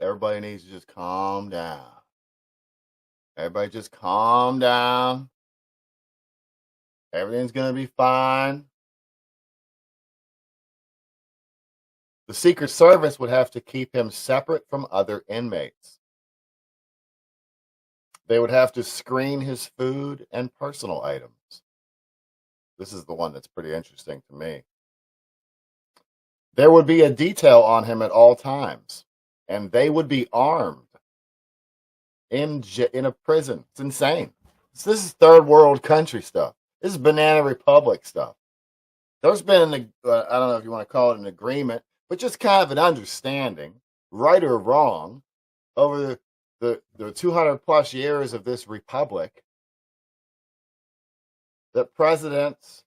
Everybody needs to just calm down. Everybody just calm down. Everything's going to be fine. The Secret Service would have to keep him separate from other inmates. They would have to screen his food and personal items. This is the one that's pretty interesting to me. There would be a detail on him at all times, and they would be armed in a prison. It's insane. This is third world country stuff. This is Banana Republic stuff. There's been, I don't know if you want to call it an agreement, but just kind of an understanding, right or wrong, over the 200 plus years of this republic, that presidents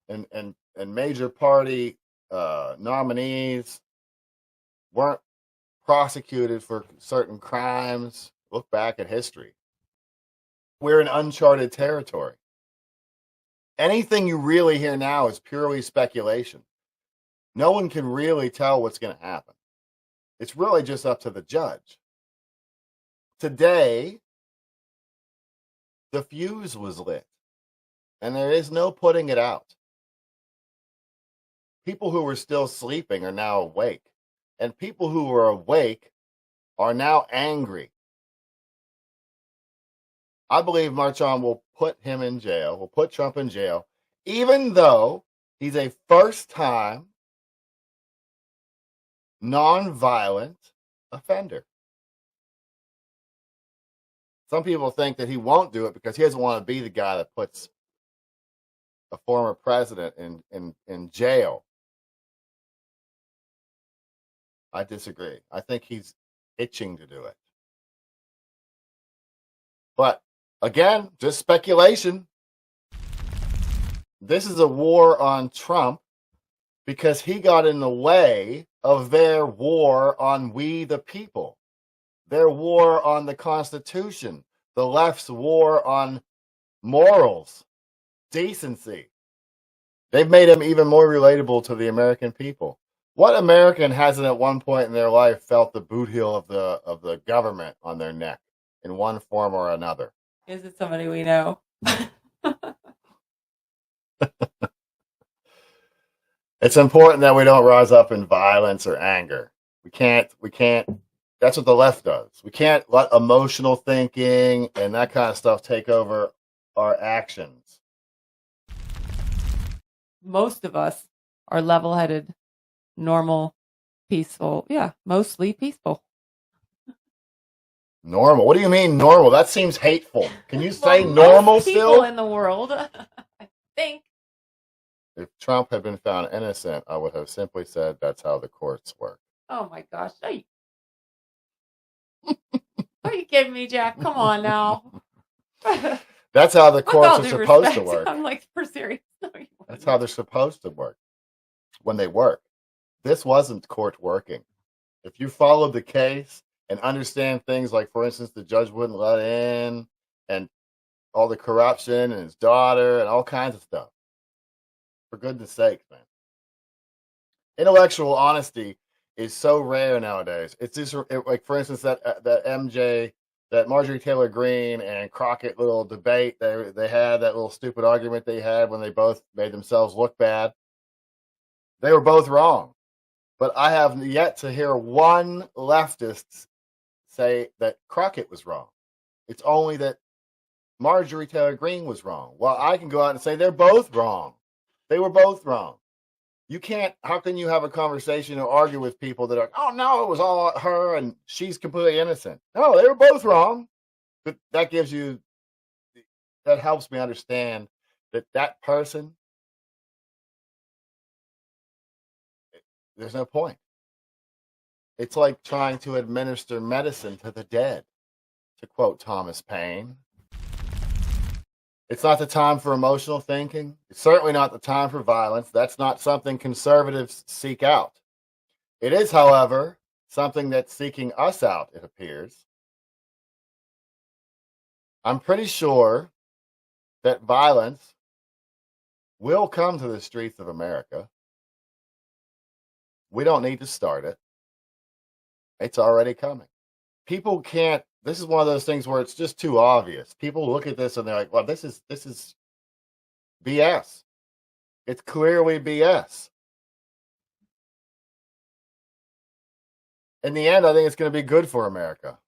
and major party nominees weren't prosecuted for certain crimes. Look back at history. We're in uncharted territory. Anything you really hear now is purely speculation. No one can really tell what's going to happen. It's really just up to the judge. Today, the fuse was lit, and there is no putting it out. People who were still sleeping are now awake, and people who were awake are now angry. I believe Marchand will put him in jail, will put Trump in jail, even though he's a first-time, non-violent offender. Some people think that he won't do it because he doesn't want to be the guy that puts a former president in jail. I disagree. I think he's itching to do it. But again, just speculation. This is a war on Trump because he got in the way of their war on we the people, their war on the Constitution, the left's war on morals, decency. They've made him even more relatable to the American people. What American hasn't at one point in their life felt the boot heel of the government on their neck in one form or another? Is it somebody we know? It's important that we don't rise up in violence or anger. We can't, that's what the left does. We can't let emotional thinking and that kind of stuff take over our actions. Most of us are level-headed, normal, peaceful. Yeah, mostly peaceful. Normal? What do you mean normal? That seems hateful. Can you say normal most still? people in the world, I think. If Trump had been found innocent, I would have simply said that's how the courts work. Oh my gosh. Are you kidding me, Jack? Come on now. That's how the courts are supposed to work. I'm like, for serious. No, that's how they're supposed to work when they work. This wasn't court working. If you followed the case and understand things like, for instance, the judge wouldn't let in and all the corruption and his daughter and all kinds of stuff. For goodness sake, man. Intellectual honesty is so rare nowadays. It's just like, for instance, that Marjorie Taylor Greene and Crockett little debate. They had that little stupid argument they had when they both made themselves look bad. They were both wrong. But I have yet to hear one leftist say that Crockett was wrong. It's only that Marjorie Taylor Greene was wrong. Well, I can go out and say they're both wrong. They were both wrong. You can't, how can you have a conversation or argue with people that are, oh no, it was all her and she's completely innocent. No, they were both wrong. But that helps me understand that person, there's no point. It's like trying to administer medicine to the dead, to quote Thomas Paine. It's not the time for emotional thinking. It's certainly not the time for violence. That's not something conservatives seek out. It is, however, something that's seeking us out, it appears. I'm pretty sure that violence will come to the streets of America. We don't need to start it. It's already coming. people can't. This is one of those things where it's just too obvious. People look at this and they're like, "Well, this is BS. It's clearly BS." In the end, I think it's going to be good for America.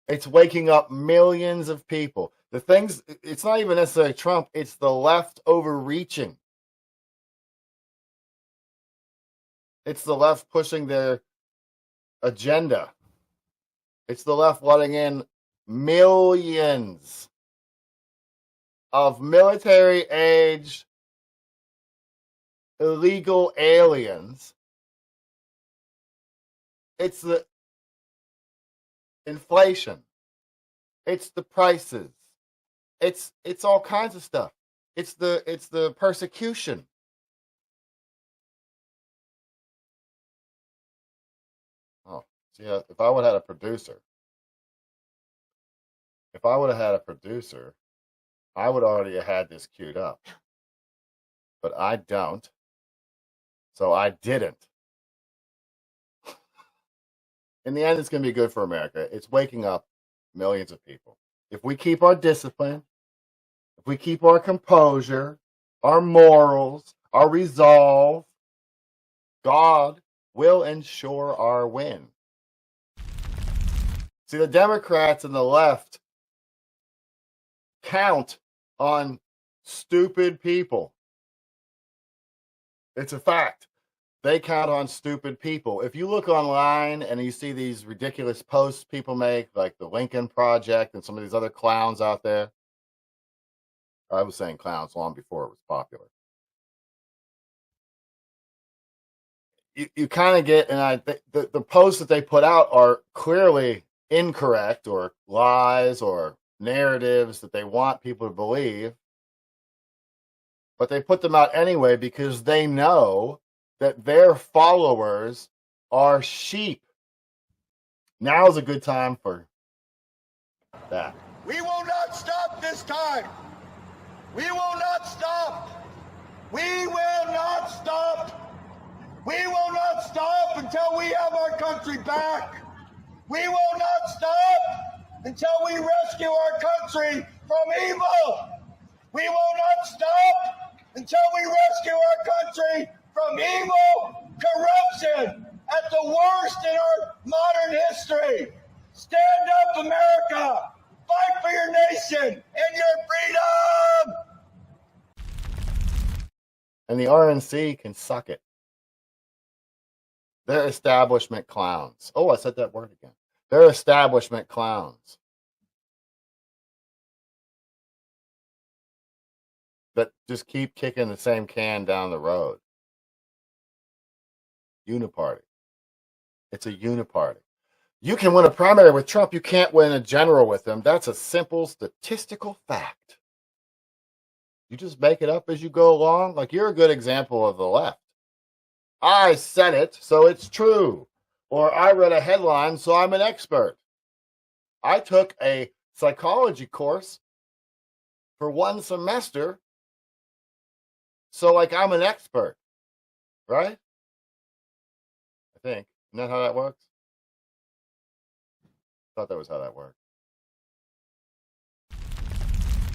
It's waking up millions of people. The things, it's not even necessarily Trump, it's the left overreaching. It's the left pushing their agenda. It's the left letting in millions of military-aged illegal aliens. It's the inflation. It's the prices. It's all kinds of stuff. It's the persecution. Oh, see, if I would have had a producer, I would already have had this queued up. But I don't. So I didn't. In the end, it's going to be good for America. It's waking up millions of people. If we keep our discipline, if we keep our composure, our morals, our resolve, God will ensure our win. See, the Democrats and the left count on stupid people. It's a fact. They count on stupid people. If you look online and you see these ridiculous posts people make, like the Lincoln Project and some of these other clowns out there, I was saying clowns long before it was popular. You kind of get, and the posts that they put out are clearly incorrect or lies or narratives that they want people to believe, but they put them out anyway because they know that their followers are sheep. Now's a good time for that. We will not stop this time. We will not stop. We will not stop. We will not stop until we have our country back. We will not stop until we rescue our country from evil. We will not stop until we rescue our country from evil, corruption, at the worst in our modern history. Stand up, America. Fight for your nation and your freedom. And the RNC can suck it. They're establishment clowns. Oh, I said that word again. They're establishment clowns that just keep kicking the same can down the road. Uniparty. It's a uniparty. You can win a primary with Trump. You can't win a general with him. That's a simple statistical fact. You just make it up as you go along. Like, you're a good example of the left. I said it, so it's true. Or I read a headline, so I'm an expert. I took a psychology course for one semester, so like I'm an expert, right? I think. Isn't that how that works? I thought that was how that worked.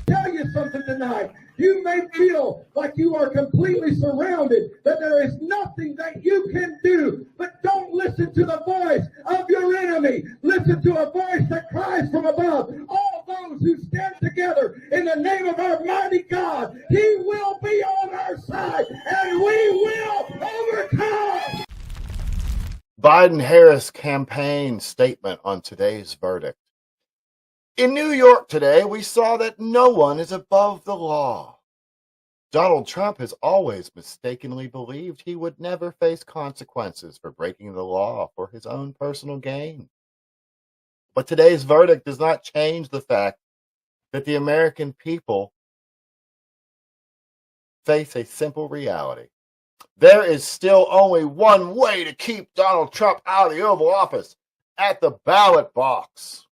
Tell you something tonight. You may feel like you are completely surrounded, that there is nothing that you can do, but don't listen to the voice of your enemy. Listen to a voice that cries from above. All those who stand together in the name of our mighty God, He will be on our side, and we will overcome. Biden-Harris campaign statement on today's verdict. In New York today, we saw that no one is above the law. Donald Trump has always mistakenly believed he would never face consequences for breaking the law for his own personal gain. But today's verdict does not change the fact that the American people face a simple reality. There is still only one way to keep Donald Trump out of the Oval Office: at the ballot box.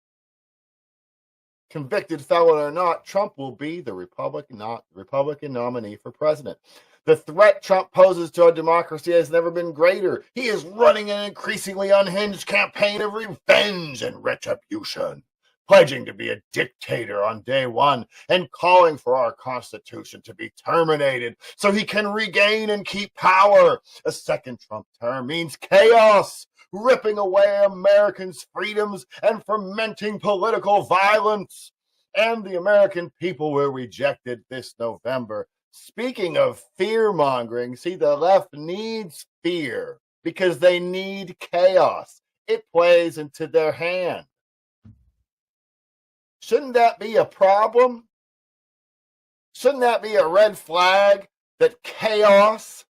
Convicted felon or not, Trump will be the Republican nominee for president. The threat Trump poses to our democracy has never been greater. He is running an increasingly unhinged campaign of revenge and retribution, pledging to be a dictator on day one and calling for our Constitution to be terminated so he can regain and keep power. A second Trump term means chaos, ripping away Americans' freedoms and fomenting political violence. And the American people will reject it this November. Speaking of fear-mongering, see, the left needs fear because they need chaos. It plays into their hand. Shouldn't that be a problem? Shouldn't that be a red flag that chaos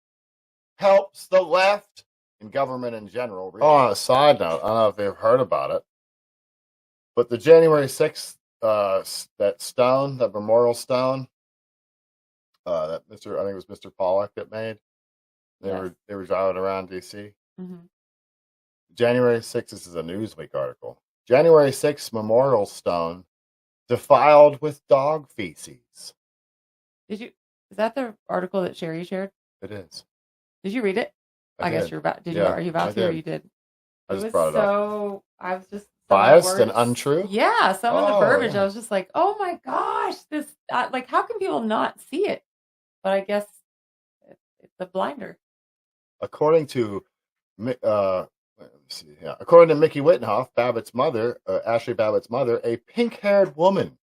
helps the left and government in general? Oh, on a side note, I don't know if you've heard about it, but the January 6th, that stone, that memorial stone, that I think it was Mr. Pollock that made. They were driving around DC. Mm-hmm. January 6th, this is a Newsweek article. January 6th memorial stone defiled with dog feces. Is that the article that Sherry shared? It is. Did you read it? I guess you're about. Are you about to, or you did? I just brought it up. I was just biased and untrue. Yeah, some of the verbiage. I was just like, oh my gosh, this. Like, how can people not see it? But I guess it's a blinder. According to Mickey Wittenhoff, Babbitt's mother, Ashley Babbitt's mother, a pink-haired woman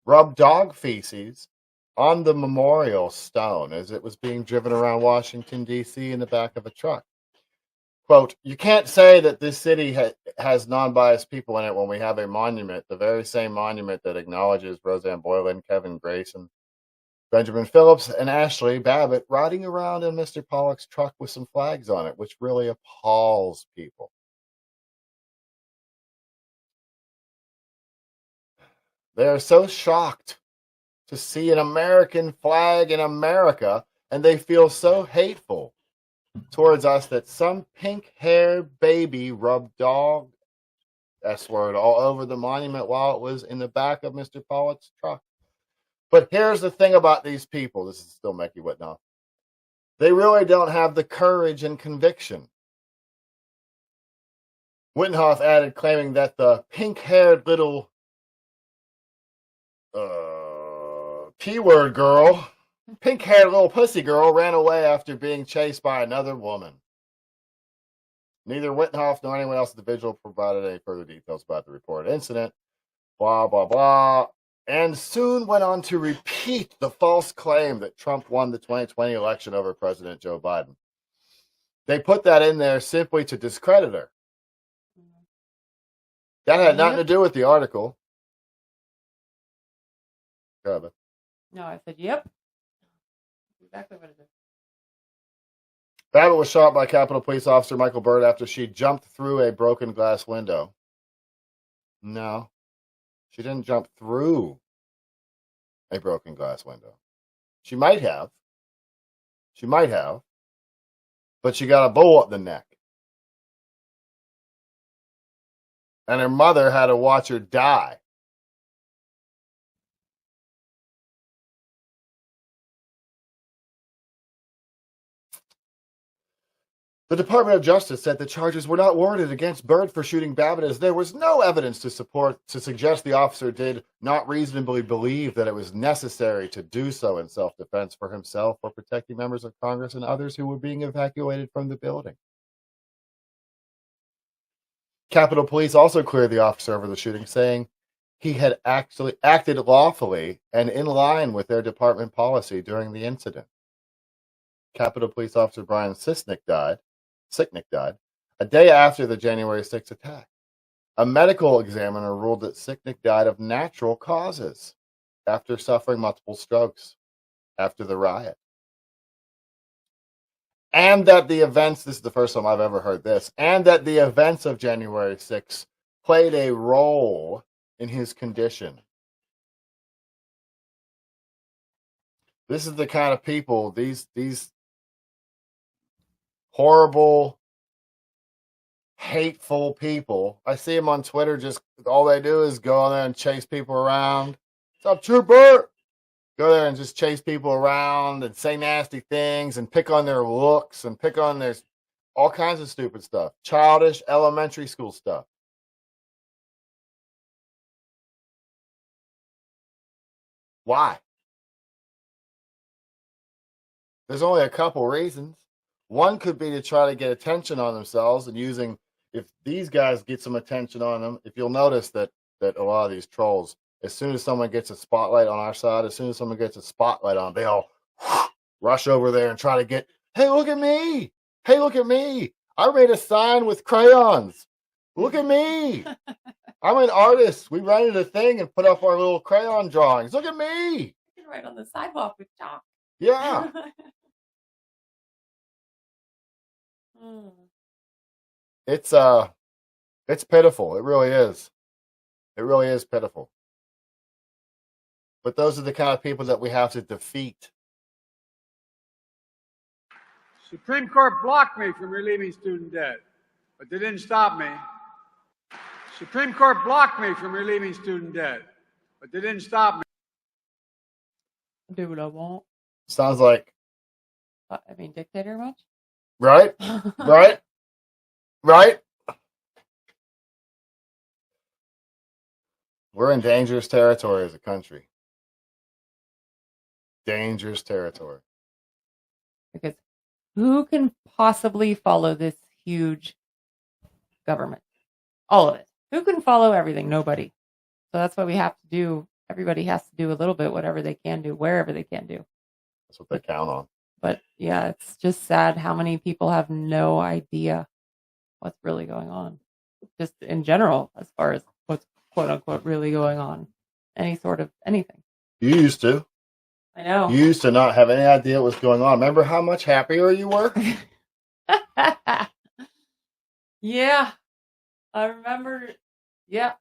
rubbed dog feces on the memorial stone as it was being driven around Washington, D.C. in the back of a truck. Quote, you can't say that this city has non-biased people in it when we have a monument, the very same monument that acknowledges Roseanne Boylan, Kevin Grayson, Benjamin Phillips, and Ashley Babbitt riding around in Mr. Pollock's truck with some flags on it, which really appalls people. They are so shocked to see an American flag in America, and they feel so hateful towards us that some pink-haired baby rubbed dog S-word all over the monument while it was in the back of Mr. Pollock's truck. But here's the thing about these people. This is still Mickey Wittenhoff. They really don't have the courage and conviction. Wittenhoff added, claiming that the pink-haired little P-word girl, pink-haired little pussy girl, ran away after being chased by another woman. Neither Wittenhoff nor anyone else at the vigil provided any further details about the reported incident. Blah, blah, blah. And soon went on to repeat the false claim that Trump won the 2020 election over President Joe Biden. They put that in there simply to discredit her. That had nothing to do with the article. No, I said, yep. Exactly what it is. Babbitt was shot by Capitol Police Officer Michael Byrd after she jumped through a broken glass window. No. She didn't jump through a broken glass window. She might have. But she got a bullet in the neck. And her mother had to watch her die. The Department of Justice said the charges were not warranted against Byrd for shooting Babbitt, as there was no evidence to suggest the officer did not reasonably believe that it was necessary to do so in self-defense for himself or protecting members of Congress and others who were being evacuated from the building. Capitol Police also cleared the officer over the shooting, saying he had actually acted lawfully and in line with their department policy during the incident. Capitol Police Officer Brian Sicknick died a day after the January 6th attack. A medical examiner ruled that Sicknick died of natural causes after suffering multiple strokes after the riot. And that the events, this is the first time I've ever heard this, and that the events of January 6th played a role in his condition. This is the kind of people, these horrible, hateful people. I see them on Twitter, just all they do is go on there and chase people around. What's up, trooper? go there and just chase people around and say nasty things and pick on their looks and pick on their all kinds of stupid stuff, childish elementary school stuff. Why? There's only a couple reasons. One could be to try to get attention on themselves and using, if these guys get some attention on them, if you'll notice that a lot of these trolls, as soon as someone gets a spotlight on our side, as soon as someone gets a spotlight on, they all rush over there and try to get, hey, look at me. Hey, look at me. I made a sign with crayons. Look at me. I'm an artist. We rented a thing and put up our little crayon drawings. Look at me. You can write on the sidewalk with chalk. Yeah. It's pitiful. It really is. It really is pitiful. But those are the kind of people that we have to defeat. Supreme Court blocked me from relieving student debt, but they didn't stop me. Supreme Court blocked me from relieving student debt, but they didn't stop me. Do what I want. Sounds like, Dictator much? right? Right? Right? We're in dangerous territory as a country. Dangerous territory. Because who can possibly follow this huge government? All of it. Who can follow everything? Nobody. So that's what we have to do. Everybody has to do a little bit, whatever they can do, wherever they can do. That's what they count on. But yeah, it's just sad how many people have no idea what's really going on. Just in general, as far as what's quote unquote really going on. Any sort of anything. You used to. I know. You used to not have any idea what was going on. Remember how much happier you were? Yeah. I remember. Yeah.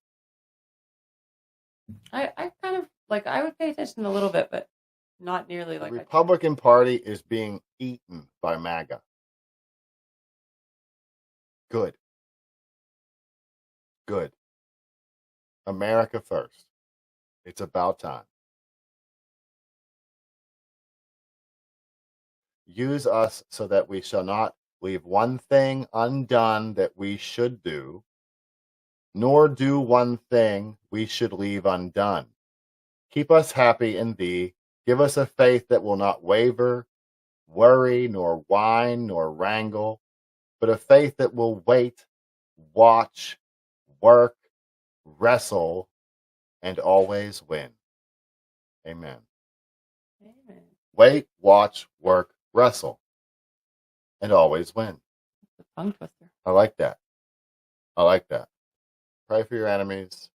I kind of I would pay attention a little bit, but not nearly like the Republican Party is being eaten by MAGA. Good. Good. America first. It's about time. Use us so that we shall not leave one thing undone that we should do, nor do one thing we should leave undone. Keep us happy in thee. Give us a faith that will not waver, worry, nor whine, nor wrangle, but a faith that will wait, watch, work, wrestle, and always win. Amen. Amen. Wait, watch, work, wrestle, and always win. It's a tongue twister. I like that. I like that. Pray for your enemies.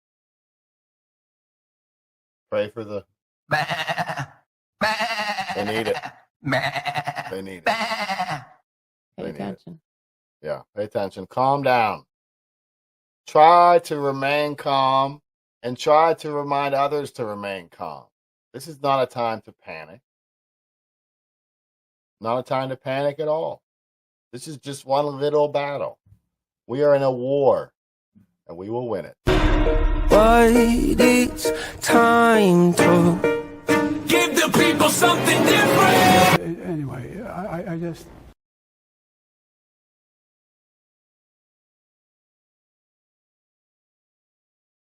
Pray for the... They need it. They need it. Pay attention. Yeah, pay attention. Calm down. Try to remain calm and try to remind others to remain calm. This is not a time to panic. Not a time to panic at all. This is just one little battle. We are in a war, and we will win it. But it's time to give the people something different. Anyway, I just